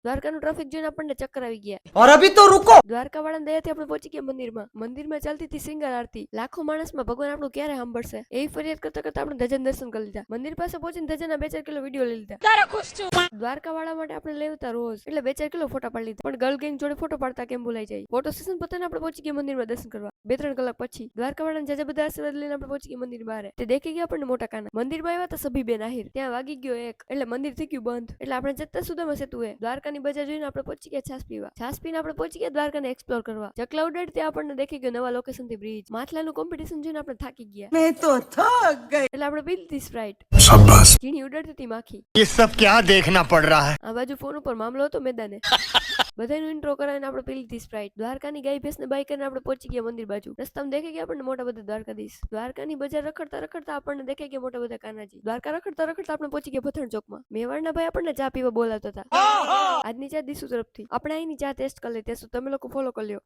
દ્વારકાનું traffic જોઈને આપણને ચક્કર આવી ગયા. और अभी तो रुको. દ્વારકા વાળાના દયાથી આપણે પહોંચી ગયા મંદિરમાં. મંદિરમાં ચાલતી હતી સિંગલ આરતી. લાખો માણસમાં ભગવાન આપણું ક્યારે સાંભળશે એવી ફરિયાદ કરતા કરતા આપણે ધજન દર્શન કરી લીધા. મંદિર પાસે પહોંચીને ધજનના 2-4 કિલો વિડીયો લઈ લીધા. દ્વારકા વાળા માટે આપણે લેવતા રોજ એટલે 2-4 કિલો ફોટા પાડી લીધા. પણ ગર્લ ગેંગ જોડે ફોટો પાડતા કેમ ભૂલાઈ જાય. ફોટો સેશન પતાને આપણે પહોંચી ગયા મંદિરમાં દર્શન કરવા. 2-3 કલાક પછી દ્વારકા વાળાને જાજા બધા આશીર્વાદ લઈને આપણે પહોંચી ગયા મંદિર બહાર. તે દેખી ગયા આપણને મોટા કાના. મંદિરમાં આવ્યા હતા સભી બેન આહિર. ત્યાં વાગી ગયો 1 એટલે મંદિર થઈ ગયું બંધ. એટલે આપણે જતા સુદામા સેતુ એ દ્વારકાની બજાર જોઈને આપણે પહોંચી ગયા છાસ પીવા. છાસ પીને આપણે પહોંચી ગયા દ્વારકાને એક્સપ્લોર કરવા. ચકલા ઉડાડ ત્યાં આપણને દેખી ગયો નવા લોકેશન થી બ્રિજ. માથલાનું કોમ્પિટિશન જોઈને આપણે થાકી ગયા. मैं तो थक गई. એટલે આપણે પી લીધી સ્પ્રાઇટ. शाबाश ઝીણી ઉડાડતી હતી માખી. ये सब क्या देखना पड़ रहा है આ બાજુ ફોન ઉપર મામલો હતો મેદાને. બધાનું ઇન્ટ્રો કરાવીને આપણે પી લીધી સ્પ્રાઇટ. દ્વારકાની ગાય ભેંસને બાય કરીને આપણે પહોંચી ગયા મંદિર બાજુ. રસ્તામાં દેખાઈ ગયા આપણને મોટા બધા દ્વારકાધીશ. દ્વારકાની બજાર રખડતા રખડતા આપણને દેખાઈ ગયા મોટા બધા કાનાજી. દ્વારકા રખડતા રખડતા આપણે પહોંચી ગયા પથાણ ચોકમાં. મેવાડના ભાઈ આપણને ચા પીવા બોલાવતા હતા. આજની ચા દીસુ તરફથી. આપણે અહીંની ચા ટેસ્ટ કરી લે. ત્યાં સુધી તમે લોકો ફોલો કરી લ્યો.